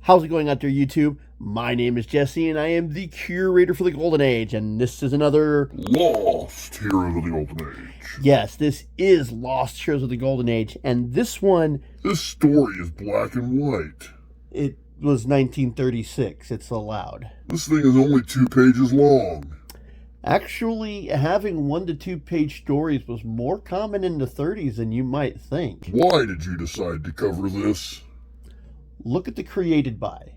How's it going out there, YouTube? My name is Jesse, and I am the curator for the Golden Age, and this is another Lost Heroes of the Golden Age. Yes, this is Lost Heroes of the Golden Age, and this one... This story is black and white. It was 1936, it's allowed. This thing is only 2 pages long. Actually, having 1 to 2 page stories was more common in the 30s than you might think. Why did you decide to cover this? Look at the created by.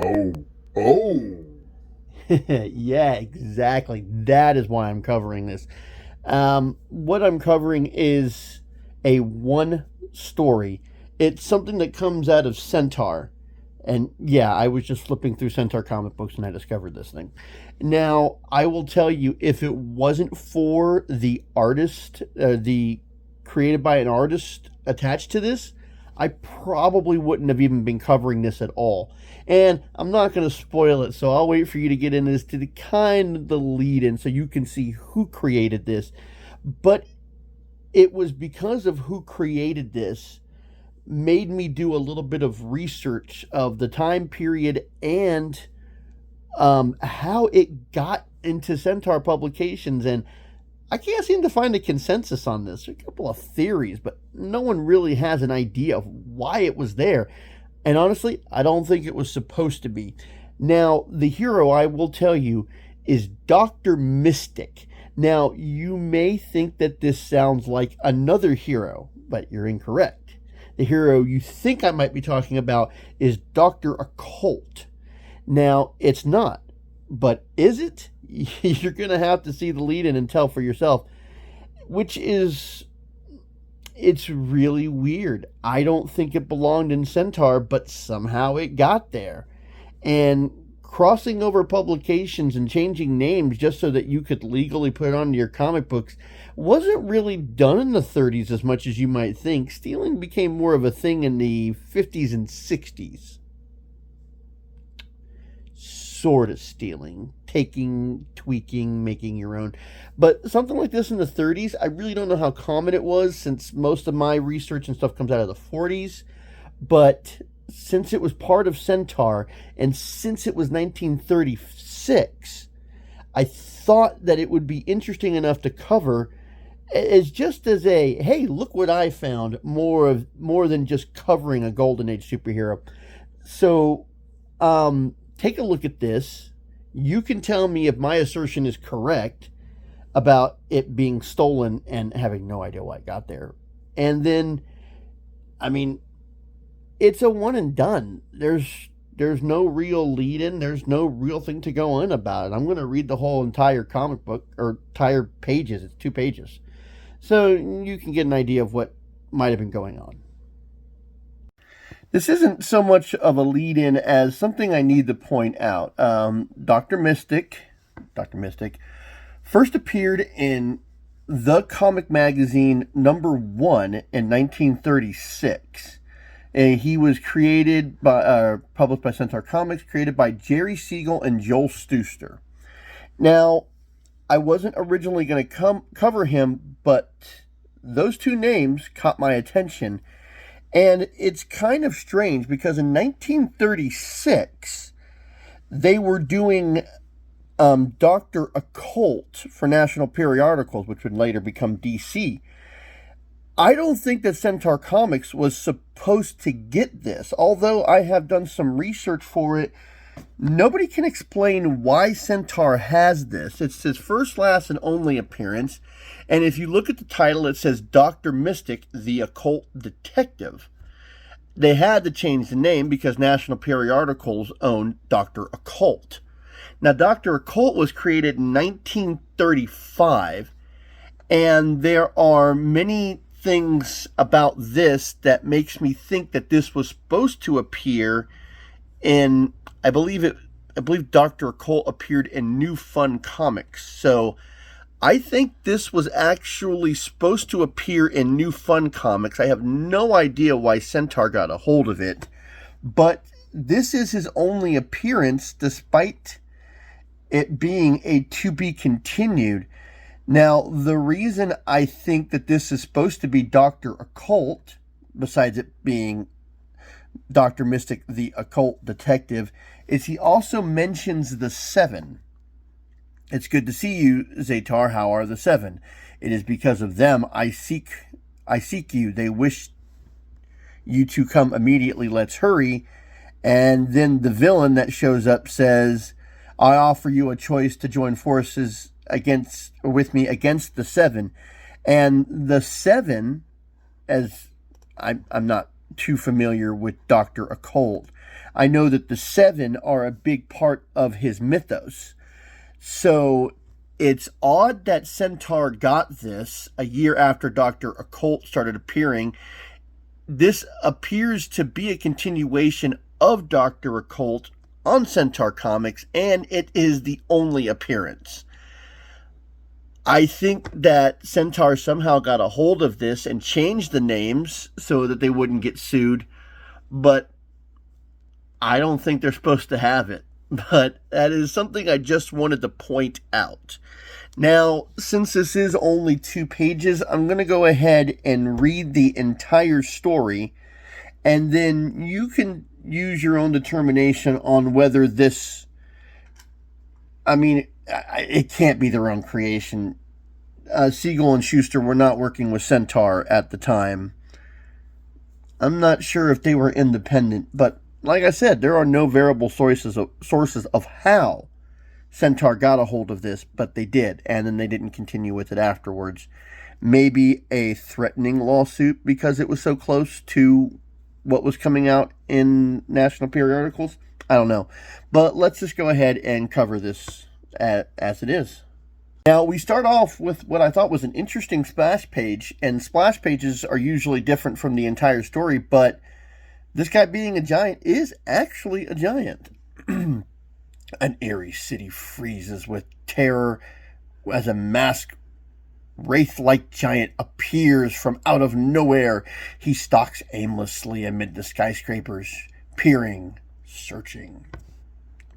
Oh. Yeah, exactly. That is why I'm covering this. What I'm covering is a 1 story. It's something that comes out of Centaur. And yeah, I was just flipping through Centaur comic books and I discovered this thing. Now, I will tell you, if it wasn't for the artist, the created by an artist attached to this, I probably wouldn't have even been covering this at all. And I'm not going to spoil it, so I'll wait for you to get into this to the kind of the lead in so you can see who created this. But it was because of who created this made me do a little bit of research of the time period and how it got into Centaur publications, and I can't seem to find a consensus on this. There are a couple of theories, but no one really has an idea of why it was there. And honestly, I don't think it was supposed to be. Now, the hero, I will tell you, is Dr. Mystic. Now, you may think that this sounds like another hero, but you're incorrect. The hero you think I might be talking about is Dr. Occult. Now, it's not, but is it? You're going to have to see the lead-in and tell for yourself, which is, it's really weird. I don't think it belonged in Centaur, but somehow it got there. And crossing over publications and changing names just so that you could legally put it onto your comic books wasn't really done in the 30s as much as you might think. Stealing became more of a thing in the 50s and 60s. Sort of stealing, taking, tweaking, making your own. But something like this in the 30s, I really don't know how common it was, since most of my research and stuff comes out of the 40s. But since it was part of Centaur, and since it was 1936, I thought that it would be interesting enough to cover as just as a, hey, look what I found, more than just covering a Golden Age superhero. So, take a look at this. You can tell me if my assertion is correct about it being stolen and having no idea why it got there. And then, I mean, it's a one and done. There's no real lead-in. There's no real thing to go on about it. I'm going to read the whole entire comic book, or entire pages. It's 2 pages. So you can get an idea of what might have been going on. This isn't so much of a lead-in as something I need to point out. Dr. Mystic first appeared in The Comic Magazine #1 in 1936. And he was created by, published by Centaur Comics, created by Jerry Siegel and Joel Shuster. Now, I wasn't originally going to cover him, but those 2 names caught my attention. And it's kind of strange because in 1936, they were doing Dr. Occult for National Periodicals, which would later become DC. I don't think that Centaur Comics was supposed to get this. Although I have done some research for it, nobody can explain why Centaur has this. It's his first, last, and only appearance. And if you look at the title, it says Dr. Mystic, the Occult Detective. They had to change the name because National Periodicals owned Dr. Occult. Now, Dr. Occult was created in 1935, and there are many things about this that makes me think that this was supposed to appear in, I believe Dr. Occult appeared in New Fun Comics. So I think this was actually supposed to appear in New Fun Comics. I have no idea why Centaur got a hold of it, but this is his only appearance, despite it being a to be continued. Now, the reason I think that this is supposed to be Dr. Occult, besides it being Dr. Mystic, the occult detective, is he also mentions the seven. It's good to see you, Centaur. How are the seven? It is because of them I seek you. They wish you to come immediately. Let's hurry. And then the villain that shows up says, I offer you a choice to join forces with me against the seven. And the seven, as I'm not too familiar with Dr. Occult, I know that the seven are a big part of his mythos. So it's odd that Centaur got this a year after Dr. Occult started appearing. This appears to be a continuation of Dr. Occult on Centaur Comics, and it is the only appearance. I think that Centaur somehow got a hold of this and changed the names so that they wouldn't get sued, but I don't think they're supposed to have it. But that is something I just wanted to point out. Now, since this is only 2 pages, I'm going to go ahead and read the entire story, and then you can use your own determination on whether this, it can't be their own creation. Siegel and Schuster were not working with Centaur at the time. I'm not sure if they were independent, but like I said, there are no variable sources of how Centaur got a hold of this, but they did, and then they didn't continue with it afterwards. Maybe a threatening lawsuit because it was so close to what was coming out in national periodicals. I don't know. But let's just go ahead and cover this as it is. Now, we start off with what I thought was an interesting splash page, and splash pages are usually different from the entire story, but this guy being a giant is actually a giant. An eerie city freezes with terror as a masked wraith-like giant appears from out of nowhere. He stalks aimlessly amid the skyscrapers, peering, searching.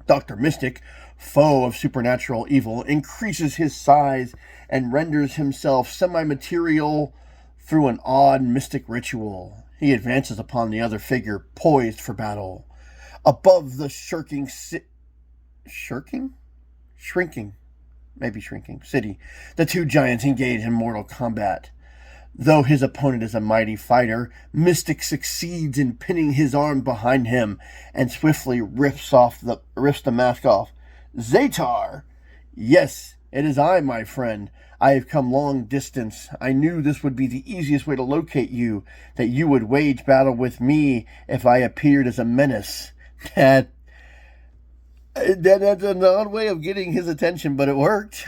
Dr. Mystic, foe of supernatural evil, increases his size and renders himself semi-material through an odd mystic ritual. He advances upon the other figure, poised for battle. Above the shrinking city, the two giants engage in mortal combat. Though his opponent is a mighty fighter, Mystic succeeds in pinning his arm behind him and swiftly rips the mask off. Centaur! Yes, it is I, my friend. I have come long distance. I knew this would be the easiest way to locate you, that you would wage battle with me if I appeared as a menace. That's an odd way of getting his attention, but it worked.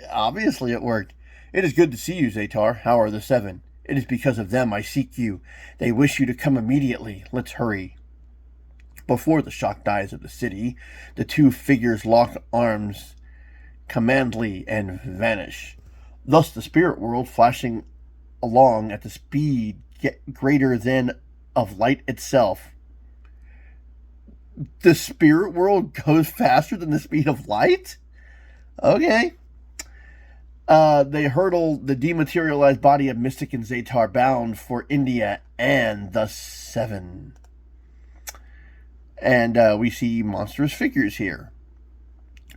Obviously it worked. It is good to see you, Centaur. How are the seven? It is because of them I seek you. They wish you to come immediately. Let's hurry. Before the shocked eyes of the city, the two figures lock arms commandly and vanish. Thus the spirit world, flashing along at the speed greater than of light itself. The spirit world goes faster than the speed of light? Okay. They hurtle the dematerialized body of Mystic and Centaur, bound for India and the Seven. And we see monstrous figures here.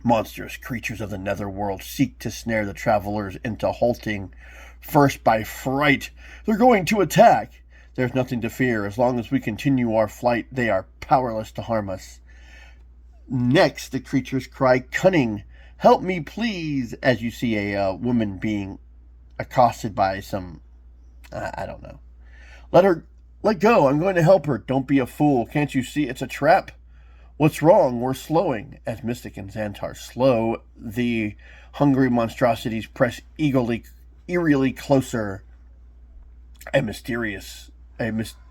Monstrous creatures of the netherworld seek to snare the travelers into halting. First by fright, they're going to attack. There's nothing to fear. As long as we continue our flight, they are powerless to harm us. Next, the creatures cry, cunning, help me please, as you see a woman being accosted by some, I don't know. Let go, I'm going to help her. Don't be a fool. Can't you see it's a trap? What's wrong? We're slowing. As Mystic and Centaur slow, the hungry monstrosities press eerily closer. A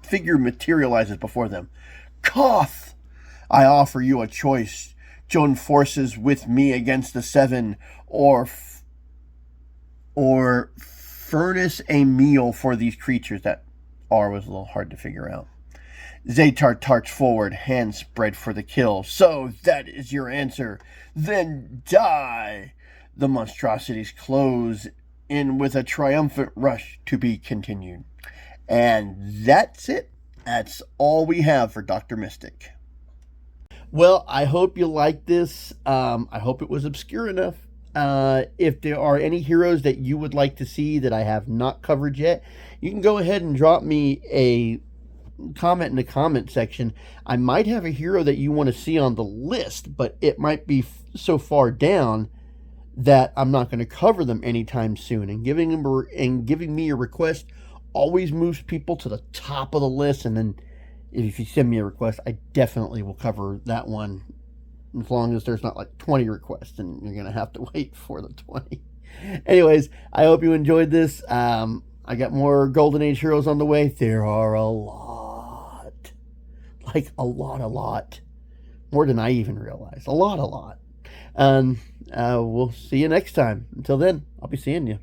figure materializes before them. Koth! I offer you a choice. Join forces with me against the Seven, or furnish a meal for these creatures. That R was a little hard to figure out. Centaur darts forward, hands spread for the kill. So that is your answer. Then die! The monstrosities close in with a triumphant rush, to be continued. And that's it. That's all we have for Dr. Mystic. Well, I hope you liked this. I hope it was obscure enough. If there are any heroes that you would like to see that I have not covered yet, you can go ahead and drop me a comment in the comment section. I might have a hero that you want to see on the list, but it might be so far down that I'm not going to cover them anytime soon. And giving me a request always moves people to the top of the list. And then if you send me a request, I definitely will cover that one, as long as there's not like 20 requests, and you're going to have to wait for the 20. Anyways, I hope you enjoyed this. I got more Golden Age heroes on the way. There are a lot. Like a lot. More than I even realized. A lot. And we'll see you next time. Until then, I'll be seeing you.